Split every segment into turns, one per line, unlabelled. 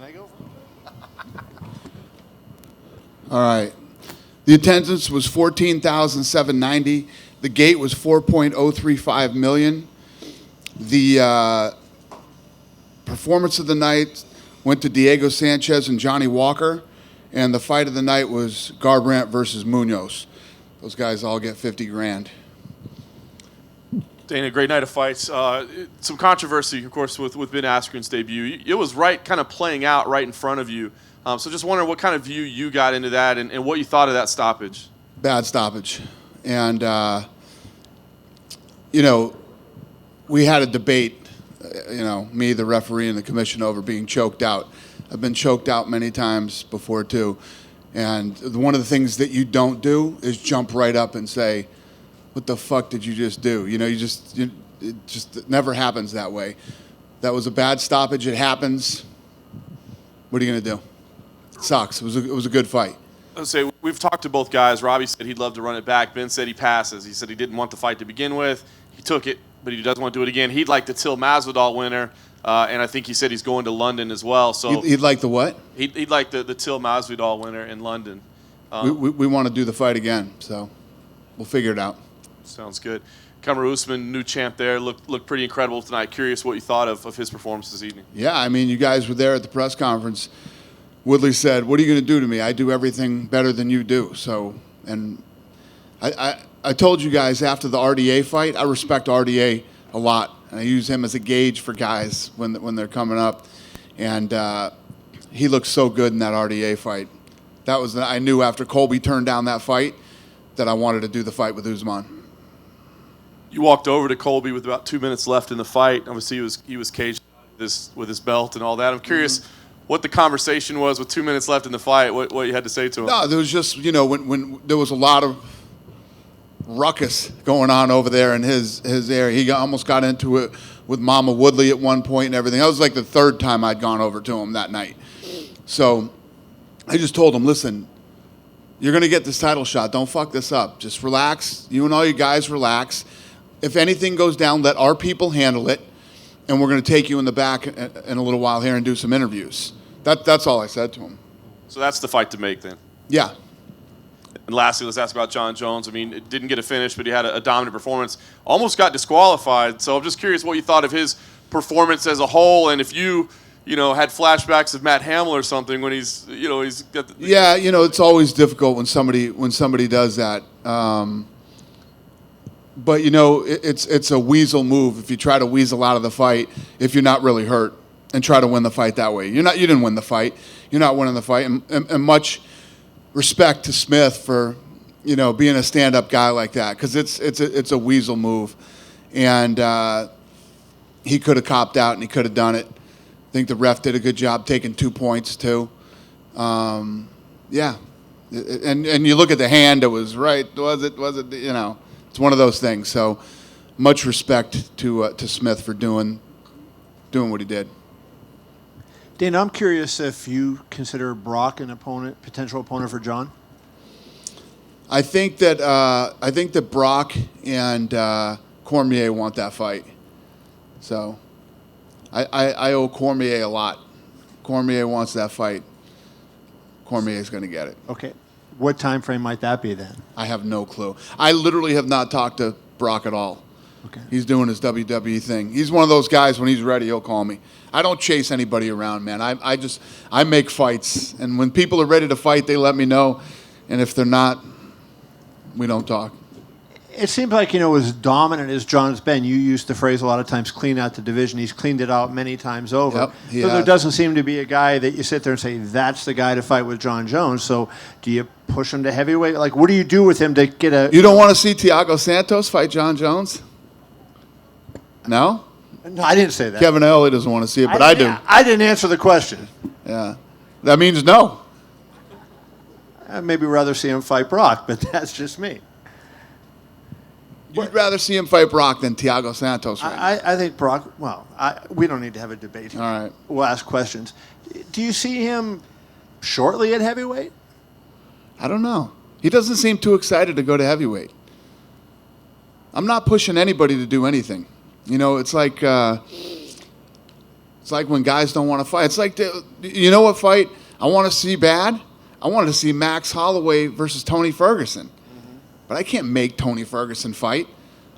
I go?
All right. The attendance was 14,790. The gate was 4.035 million. The performance of the night went to Diego Sanchez and Johnny Walker, and the fight of the night was Garbrandt versus Munoz. Those guys all get 50 grand.
Dana, great night of fights. Some controversy, of course, with Ben Askren's debut. It was kind of playing out right in front of you. So just wondering what kind of view you got into that and what you thought of that stoppage.
Bad stoppage. And, we had a debate, me, the referee, and the commission over being choked out. I've been choked out many times before, too. And one of the things that you don't do is jump right up and say, what the fuck did you just do? It never happens that way. That was a bad stoppage. It happens. What are you going to do? It sucks. It was a good fight.
Let's say we've talked to both guys. Robbie said he'd love to run it back. Ben said he passes. He said he didn't want the fight to begin with. He took it, but he doesn't want to do it again. He'd like the Till Masvidal winner, and I think he said he's going to London as well. So
he'd like the what?
He'd like the Till Masvidal winner in London.
We want to do the fight again, so we'll figure it out.
Sounds good. Kamaru Usman, new champ there, looked pretty incredible tonight. Curious what you thought of his performance this evening.
Yeah, I mean, you guys were there at the press conference. Woodley said, what are you going to do to me? I do everything better than you do. So, and I told you guys after the RDA fight, I respect RDA a lot. And I use him as a gauge for guys when they're coming up. And he looked so good in that RDA fight. I knew after Colby turned down that fight that I wanted to do the fight with Usman.
You walked over to Colby with about 2 minutes left in the fight. Obviously, he was caged with his belt and all that. I'm curious what the conversation was with 2 minutes left in the fight, what you had to say to him.
No, there was just, when there was a lot of ruckus going on over there in his area. He almost got into it with Mama Woodley at one point and everything. That was like the third time I'd gone over to him that night. So I just told him, listen, you're going to get this title shot. Don't fuck this up. Just relax. You and all you guys relax. If anything goes down, let our people handle it, and we're going to take you in the back in a little while here and do some interviews. That's all I said to him.
So that's the fight to make then?
Yeah.
And lastly, let's ask about John Jones. I mean, it didn't get a finish, but he had a dominant performance. Almost got disqualified. So I'm just curious what you thought of his performance as a whole, and if you had flashbacks of Matt Hamill or something when he's got the...
Yeah, it's always difficult when somebody does that. But, it's a weasel move if you try to weasel out of the fight if you're not really hurt and try to win the fight that way. You didn't win the fight. You're not winning the fight. And much respect to Smith for, being a stand-up guy like that, because it's a weasel move. And he could have copped out and he could have done it. I think the ref did a good job taking 2 points, too. Yeah. And you look at the hand, it was right. Was it, it's one of those things. So much respect to Smith for doing what he did.
Dana, I'm curious if you consider Brock an potential opponent for John.
I think that Brock and Cormier want that fight. So I owe Cormier a lot. Cormier wants that fight. Cormier's going to get it.
Okay. What time frame might that be then?
I have no clue. I literally have not talked to Brock at all.
Okay.
He's doing his WWE thing. He's one of those guys, when he's ready, he'll call me. I don't chase anybody around, man. I make fights. And when people are ready to fight, they let me know. And if they're not, we don't talk.
It seems like, as dominant as John's been, you used the phrase a lot of times, clean out the division. He's cleaned it out many times over.
Yep,
so there doesn't seem to be a guy that you sit there and say, that's the guy to fight with John Jones. So do you push him to heavyweight? Like, what do you do with him to get a...
You don't want to see Thiago Santos fight John Jones? No?
No, I didn't say that.
Kevin Elliott doesn't want to see it, but I do.
I didn't answer the question.
Yeah. That means no.
I'd maybe rather see him fight Brock, but that's just me.
You'd rather see him fight Brock than Thiago Santos, right?
I think Brock, we don't need to have a debate here.
All right.
We'll ask questions. Do you see him shortly at heavyweight?
I don't know. He doesn't seem too excited to go to heavyweight. I'm not pushing anybody to do anything. It's like It's like when guys don't want to fight. It's like, you know what fight I want to see bad? I wanted to see Max Holloway versus Tony Ferguson. But I can't make Tony Ferguson fight.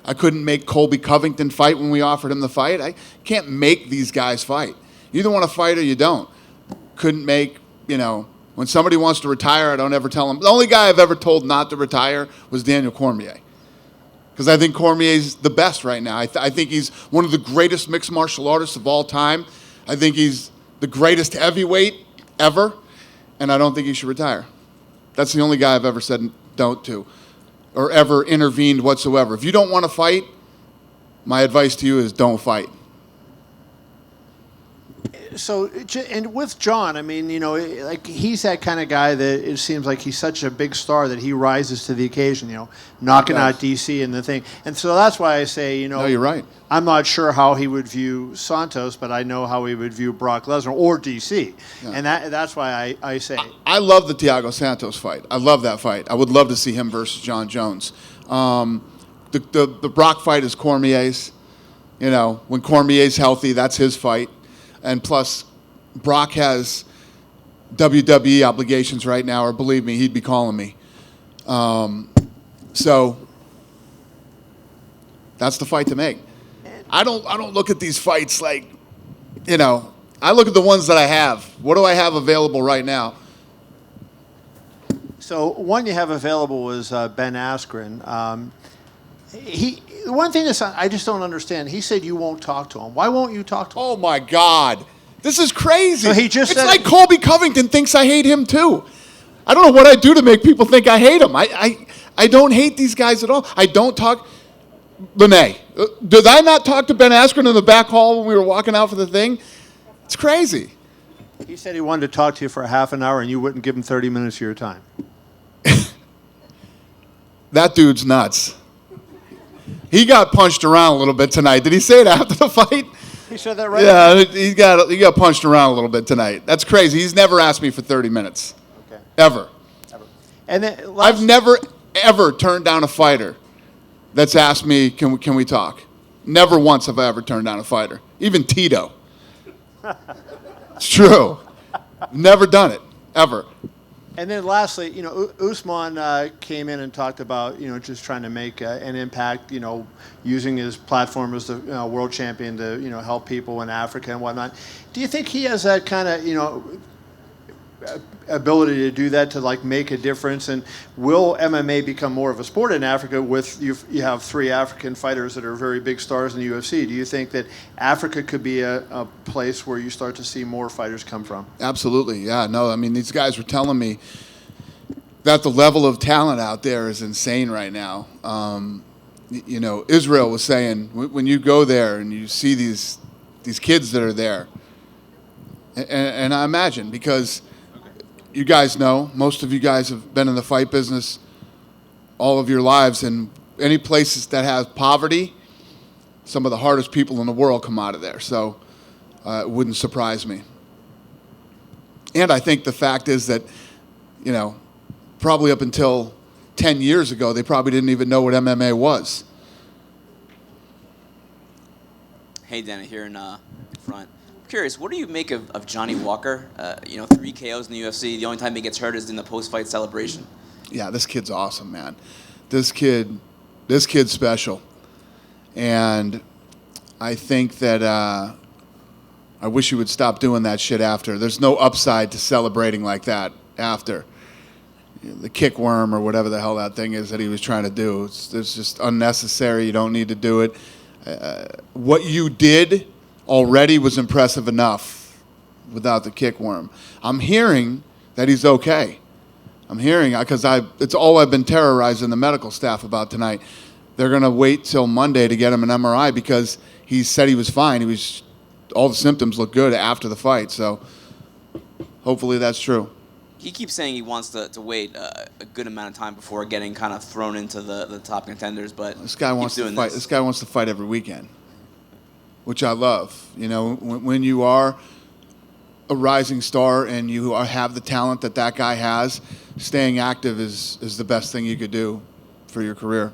I couldn't make Colby Covington fight when we offered him the fight. I can't make these guys fight. You either want to fight or you don't. Couldn't make, when somebody wants to retire, I don't ever tell them. The only guy I've ever told not to retire was Daniel Cormier. Because I think Cormier's the best right now. I think he's one of the greatest mixed martial artists of all time. I think he's the greatest heavyweight ever. And I don't think he should retire. That's the only guy I've ever said don't to, or ever intervened whatsoever. If you don't want to fight, my advice to you is don't fight.
So, and with John, I mean, like he's that kind of guy that it seems like he's such a big star that he rises to the occasion, knocking out DC and the thing. And so that's why I say,
No, you're right.
I'm not sure how he would view Santos, but I know how he would view Brock Lesnar or DC. Yeah. And that's why I say.
I love the Thiago Santos fight. I love that fight. I would love to see him versus John Jones. The Brock fight is Cormier's. When Cormier's healthy, that's his fight. And plus, Brock has WWE obligations right now, or believe me, he'd be calling me. So that's the fight to make. I don't look at these fights like, I look at the ones that I have. What do I have available right now?
So one you have available was Ben Askren. The one thing is, I just don't understand. He said you won't talk to him. Why won't you talk to him?
Oh, my God. This is crazy.
So he just
it's
said
like Colby Covington thinks I hate him, too. I don't know what I do to make people think I hate him. I don't hate these guys at all. I don't talk. Lene, did I not talk to Ben Askren in the back hall when we were walking out for the thing? It's crazy.
He said he wanted to talk to you for a half an hour and you wouldn't give him 30 minutes of your time.
That dude's nuts. He got punched around a little bit tonight. Did he say it after the fight?
He said that right?
Yeah, he got punched around a little bit tonight. That's crazy. He's never asked me for 30 minutes.
Okay.
Ever.
And then
I've never, ever turned down a fighter that's asked me, can we talk? Never once have I ever turned down a fighter. Even Tito. It's true. Never done it. Ever.
And then lastly, Usman came in and talked about, just trying to make an impact, using his platform as the world champion to, help people in Africa and whatnot. Do you think he has that kind of, ability to do that, to like make a difference? And will MMA become more of a sport in Africa with you have 3 African fighters that are very big stars in the UFC? Do you think that Africa could be a place where you start to see more fighters come from?
Absolutely. Yeah. No, I mean, these guys were telling me that the level of talent out there is insane right now. Israel was saying when you go there and you see these kids that are there, and I imagine, because you guys know, most of you guys have been in the fight business all of your lives, and any places that have poverty, some of the hardest people in the world come out of there. So it wouldn't surprise me. And I think the fact is that, probably up until 10 years ago, they probably didn't even know what MMA was.
Hey, Dana, here in front. Curious, what do you make of Johnny Walker? 3 KOs in the UFC. The only time he gets hurt is in the post-fight celebration.
Yeah, this kid's awesome, man. This kid's special. And I think that I wish he would stop doing that shit after. There's no upside to celebrating like that after. The kick worm or whatever the hell that thing is that he was trying to do. It's just unnecessary. You don't need to do it. What you did already was impressive enough without the kick worm. I'm hearing that he's okay. I'm hearing, because it's all I've been terrorizing the medical staff about tonight. They're going to wait till Monday to get him an MRI because he said he was fine. All the symptoms look good after the fight, so hopefully that's true.
He keeps saying he wants to wait a good amount of time before getting kind of thrown into the top contenders, but
this guy wants to fight. This guy wants to fight every weekend, which I love. When you are a rising star and you have the talent that guy has, staying active is the best thing you could do for your career.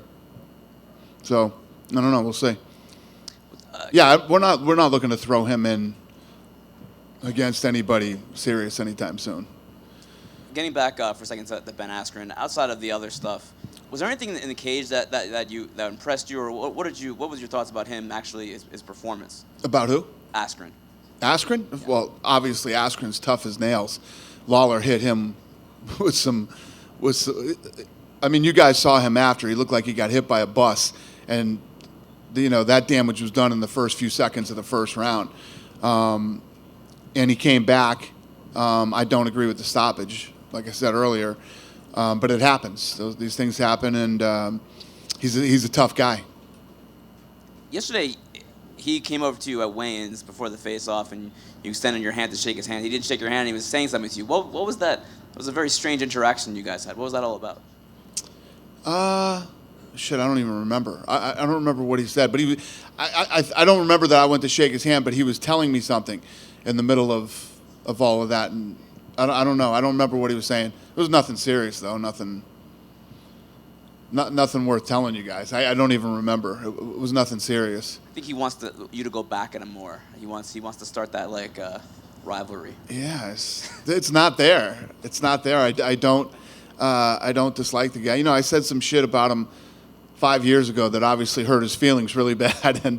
So, I don't know. We'll see. Yeah, we're not looking to throw him in against anybody serious anytime soon.
Getting back for a second to Ben Askren, outside of the other stuff, was there anything in the cage that impressed you, or what was your thoughts about him actually, his performance?
About who?
Askren.
Askren? Yeah. Well, obviously Askren's tough as nails. Lawler hit him I mean, you guys saw him after. He looked like he got hit by a bus, and that damage was done in the first few seconds of the first round. And he came back. I don't agree with the stoppage, like I said earlier, but it happens. These things happen, and he's a tough guy. Yesterday,
he came over to you at weigh-ins before the face-off, and you extended your hand to shake his hand. He didn't shake your hand. He was saying something to you. What was that? It was a very strange interaction you guys had. What was that all about?
Shit, I don't even remember. I don't remember what he said, but I don't remember that I went to shake his hand, but he was telling me something in the middle of all of that, and I don't know. I don't remember what he was saying. It was nothing serious, though. Nothing worth telling you guys. I don't even remember. It was nothing serious.
I think he wants you to go back at him more. He wants to start that rivalry.
Yeah, it's not there. It's not there. I don't dislike the guy. I said some shit about him 5 years ago that obviously hurt his feelings really bad. And,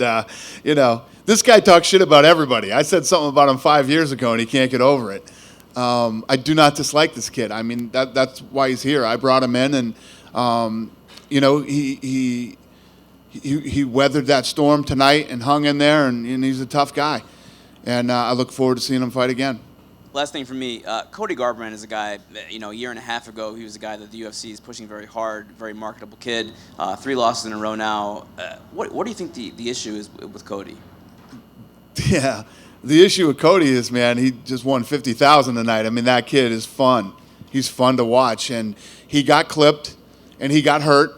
this guy talks shit about everybody. I said something about him 5 years ago, and he can't get over it. I do not dislike this kid. I mean, that's why he's here. I brought him in, and, he weathered that storm tonight and hung in there, and he's a tough guy. And I look forward to seeing him fight again.
Last thing for me, Cody Garber is a guy, a year and a half ago, he was a guy that the UFC is pushing very hard, very marketable kid, 3 losses in a row now. What do you think the issue is with Cody?
Yeah, the issue with Cody is, man, he just won $50,000 tonight. I mean, that kid is fun. He's fun to watch. And he got clipped, and he got hurt,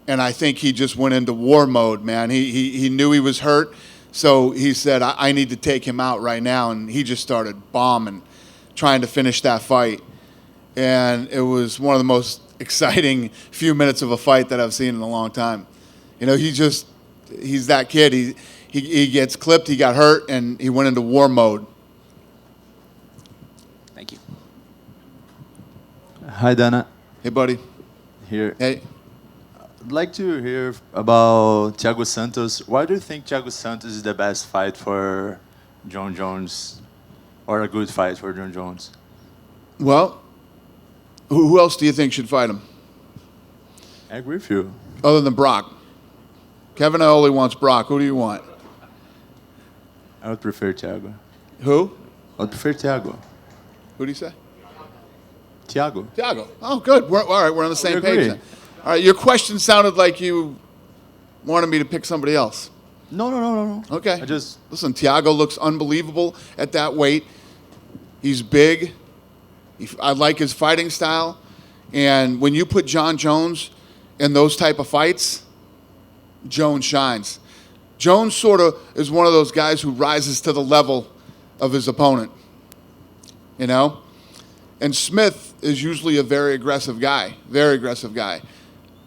and I think he just went into war mode, man. He knew he was hurt. So he said, I need to take him out right now, and he just started bombing, trying to finish that fight. And it was one of the most exciting few minutes of a fight that I've seen in a long time. He's that kid. He gets clipped, he got hurt, and he went into war mode.
Thank you.
Hi, Dana.
Hey, buddy.
Here.
Hey.
I'd like to hear about Thiago Santos. Why do you think Thiago Santos is the best fight for Jon Jones, or a good fight for Jon Jones?
Well, who else do you think should fight him?
I agree with you.
Other than Brock. Kevin Iole wants Brock. Who do you want?
I would prefer Thiago.
Who?
I would prefer Thiago.
Who do you say?
Thiago.
Thiago. Oh, good. All right, we're on the same
agree.
page then. All right, your question sounded like you wanted me to pick somebody else.
No.
Okay.
Listen,
Thiago looks unbelievable at that weight. He's big. I like his fighting style. And when you put Jon Jones in those type of fights, Jones shines. Jones sort of is one of those guys who rises to the level of his opponent. And Smith is usually a very aggressive guy.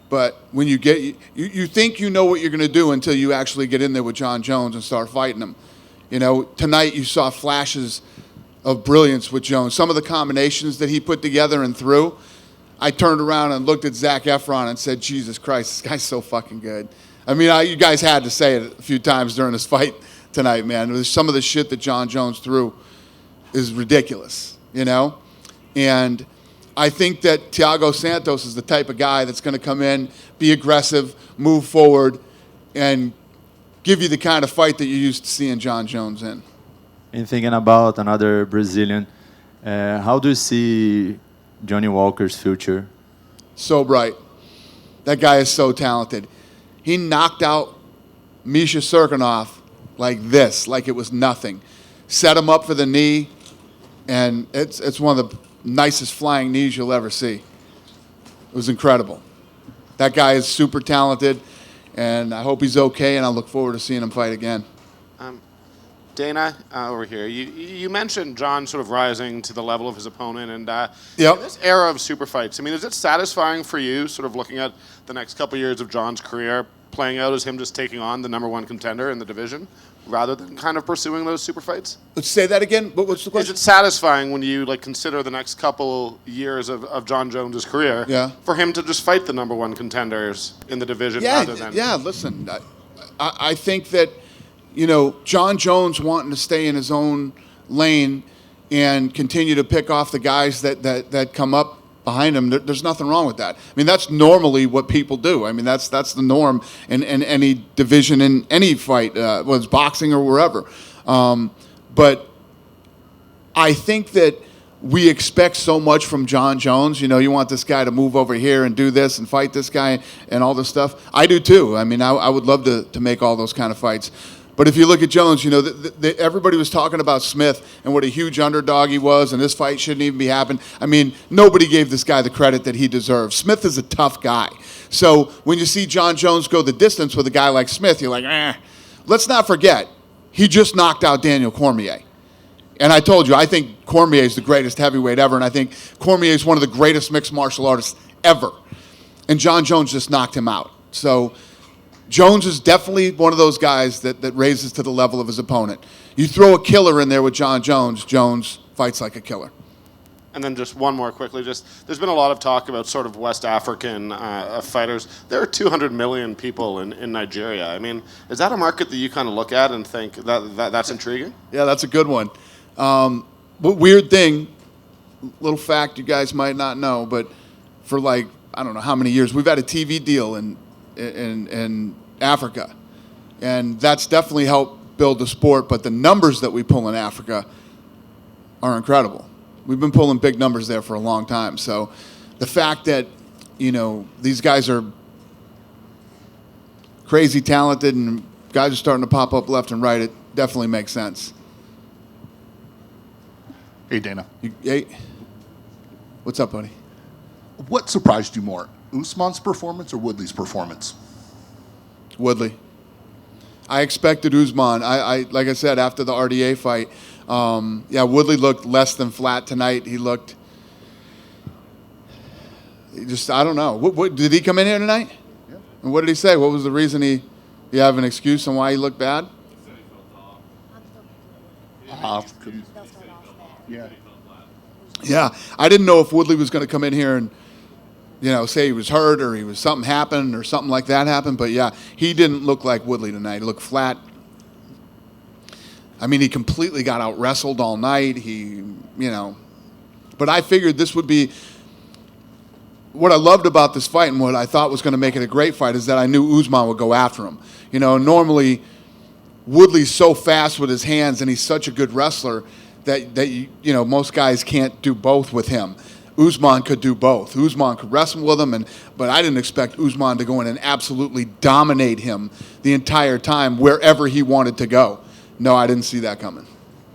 But when you think you know what you're going to do until you actually get in there with Jon Jones and start fighting him. Tonight you saw flashes of brilliance with Jones. Some of the combinations that he put together and threw, I turned around and looked at Zac Efron and said, Jesus Christ, this guy's so fucking good. I mean, you guys had to say it a few times during this fight tonight, man. Some of the shit that Jon Jones threw is ridiculous, And I think that Thiago Santos is the type of guy that's going to come in, be aggressive, move forward, and give you the kind of fight that you're used to seeing Jon Jones in.
And thinking about another Brazilian, how do you see Johnny Walker's future?
So bright. That guy is so talented. He knocked out Misha Serkinov like this, like it was nothing. Set him up for the knee, and it's one of the nicest flying knees you'll ever see. It was incredible. That guy is super talented, and I hope he's okay, and I look forward to seeing him fight again.
Dana, over here, you mentioned Jon sort of rising to the level of his opponent, and
Yep.
in this era of super fights, I mean, is it satisfying for you, sort of looking at the next couple of years of Jon's career, playing out as him just taking on the #1 contender in the division? rather than kind of pursuing those super fights?
Let's say that again. What's the
Is
question?
it satisfying when you consider the next couple years of John Jones' career for him to just fight the number one contenders in the division rather than...
Yeah, listen, I think that, John Jones wanting to stay in his own lane and continue to pick off the guys that come up behind him, there's nothing wrong with that. I mean, that's normally what people do. I mean, that's the norm in any division, in any fight, whether it's boxing or wherever. But I think that we expect so much from John Jones. You want this guy to move over here and do this and fight this guy and all this stuff. I do too. I mean, I would love to make all those kind of fights. But if you look at Jones, everybody was talking about Smith and what a huge underdog he was, and this fight shouldn't even be happening. I mean, nobody gave this guy the credit that he deserves. Smith is a tough guy. So when you see John Jones go the distance with a guy like Smith, you're like, eh. Let's not forget, he just knocked out Daniel Cormier. And I told you, I think Cormier is the greatest heavyweight ever, and I think Cormier is one of the greatest mixed martial artists ever. And John Jones just knocked him out. So Jones is definitely one of those guys that raises to the level of his opponent. You throw a killer in there with John Jones, Jones fights like a killer.
And then just one more quickly, there's been a lot of talk about sort of West African fighters. There are 200 million people in Nigeria. I mean, is that a market that you kind of look at and think that's intriguing?
Yeah, that's a good one. But weird thing, little fact you guys might not know, but for I don't know how many years, we've had a TV deal in Africa, and that's definitely helped build the sport. But the numbers that we pull in Africa are incredible. We've been pulling big numbers there for a long time. So the fact that these guys are crazy talented and guys are starting to pop up left and right, it definitely makes sense.
Hey, Dana.
Hey, what's up, buddy?
What surprised you more, Usman's performance or Woodley's performance?
Woodley. I expected Usman. I like I said, after the RDA fight, Woodley looked less than flat tonight. He looked I don't know. What did he come in here tonight?
Yeah.
And what did he say? What was the reason he have an excuse on why he looked bad?
Yeah.
Yeah, I didn't know if Woodley was going to come in here and say he was hurt or something happened or something like that happened. But yeah, he didn't look like Woodley tonight. He looked flat. I mean, he completely got out wrestled all night. But I figured this would be what I loved about this fight and what I thought was going to make it a great fight is that I knew Usman would go after him. Normally Woodley's so fast with his hands and he's such a good wrestler that most guys can't do both with him. Usman could do both. Usman could wrestle with him, but I didn't expect Usman to go in and absolutely dominate him the entire time wherever he wanted to go. No, I didn't see that coming.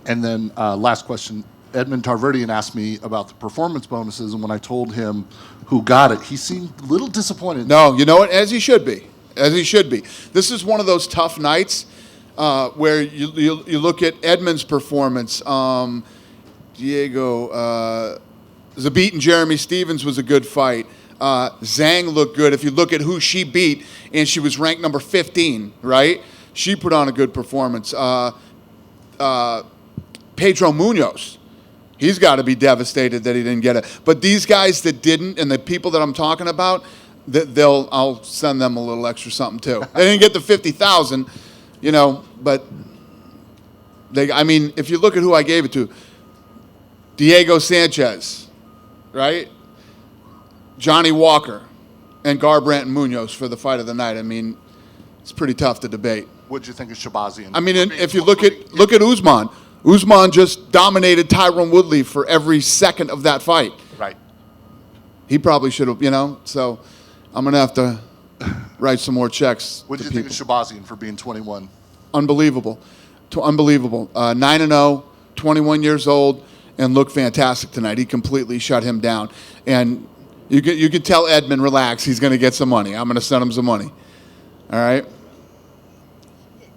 And then last question, Edmund Tarverdian asked me about the performance bonuses, and when I told him who got it, he seemed a little disappointed.
No, you know what? As he should be. As he should be. This is one of those tough nights where you look at Edmund's performance. Diego Zabit and Jeremy Stevens was a good fight. Zhang looked good. If you look at who she beat, and she was ranked number 15, right? She put on a good performance. Pedro Munoz, he's got to be devastated that he didn't get it. But these guys that didn't, and the people that I'm talking about, I'll send them a little extra something too. They didn't get the 50,000, but if you look at who I gave it to, Diego Sanchez, right? Johnny Walker, and Garbrandt and Munoz for the fight of the night. I mean, it's pretty tough to debate.
What'd you think of Shabazian?
I mean, if you look at Usman, Usman just dominated Tyron Woodley for every second of that fight.
Right.
He probably should have, So I'm gonna have to write some more checks.
What did you think of Shabazian for being 21?
Unbelievable, unbelievable. 9-0, 21 years old, and looked fantastic tonight. He completely shut him down, and you could tell Edmund, relax. He's gonna get some money. I'm gonna send him some money. All right.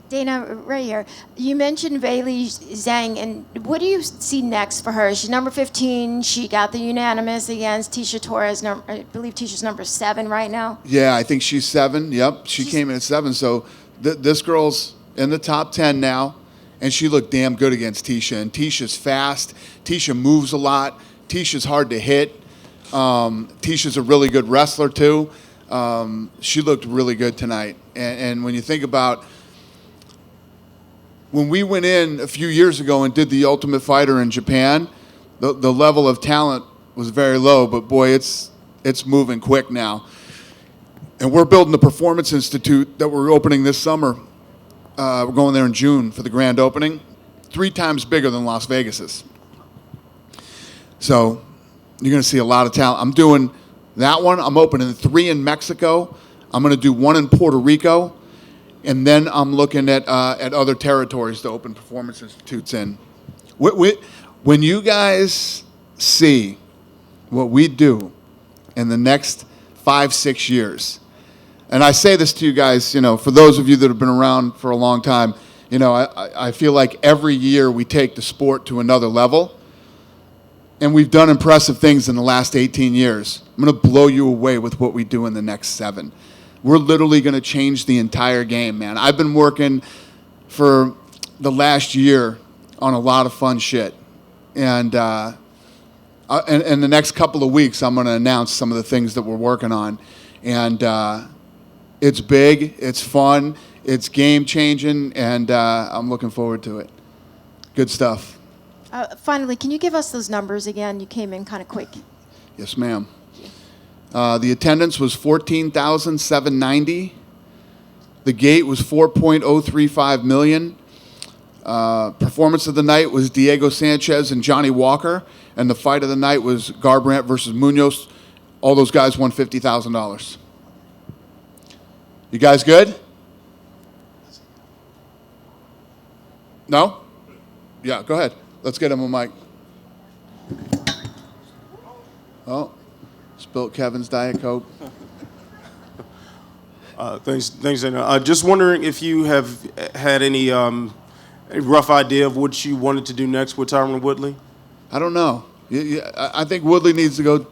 Dana, right here. You mentioned Weili Zhang, and what do you see next for her? She's number 15. She got the unanimous against Tisha Torres. I believe Tisha's number 7 right now.
Yeah, I think she's 7. Yep, she came in at 7. So this girl's in the top 10 now, and she looked damn good against Tisha. And Tisha's fast. Tisha moves a lot. Tisha's hard to hit. Tisha's a really good wrestler, too. She looked really good tonight. And when you think about when we went in a few years ago and did the Ultimate Fighter in Japan, the level of talent was very low, but boy, it's moving quick now. And we're building the Performance Institute that we're opening this summer. We're going there in June for the grand opening. 3 times bigger than Las Vegas's. So you're going to see a lot of talent. I'm doing that one. I'm opening 3 in Mexico. I'm going to do 1 in Puerto Rico. And then I'm looking at other territories to open Performance Institutes in. When you guys see what we do in the next 5-6 years, and I say this to you guys, for those of you that have been around for a long time, I feel like every year we take the sport to another level. And we've done impressive things in the last 18 years. I'm going to blow you away with what we do in the next 7. We're literally going to change the entire game, man. I've been working for the last year on a lot of fun shit. And in the next couple of weeks, I'm going to announce some of the things that we're working on. And it's big, it's fun, it's game-changing, and I'm looking forward to it. Good stuff.
Finally, can you give us those numbers again? You came in kind of quick.
Yes, ma'am. The attendance was 14,790. The gate was 4.035 million. Performance of the night was Diego Sanchez and Johnny Walker, and the fight of the night was Garbrandt versus Munoz. All those guys won $50,000. You guys good? No? Yeah, go ahead. Let's get him a mic. Oh, spilt Kevin's Diet Coke.
Thanks, Dana. Just wondering if you have had any rough idea of what you wanted to do next with Tyron Woodley?
I don't know. I think Woodley needs to go,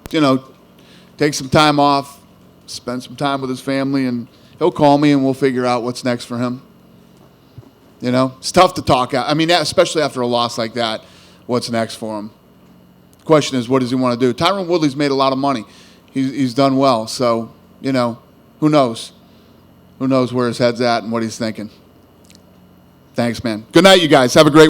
take some time off, spend some time with his family, and he'll call me and we'll figure out what's next for him. It's tough to talk out. I mean, especially after a loss like that, what's next for him? Question is, what does he want to do? Tyron Woodley's made a lot of money. He's done well. So, who knows? Who knows where his head's at and what he's thinking? Thanks, man. Good night, you guys. Have a great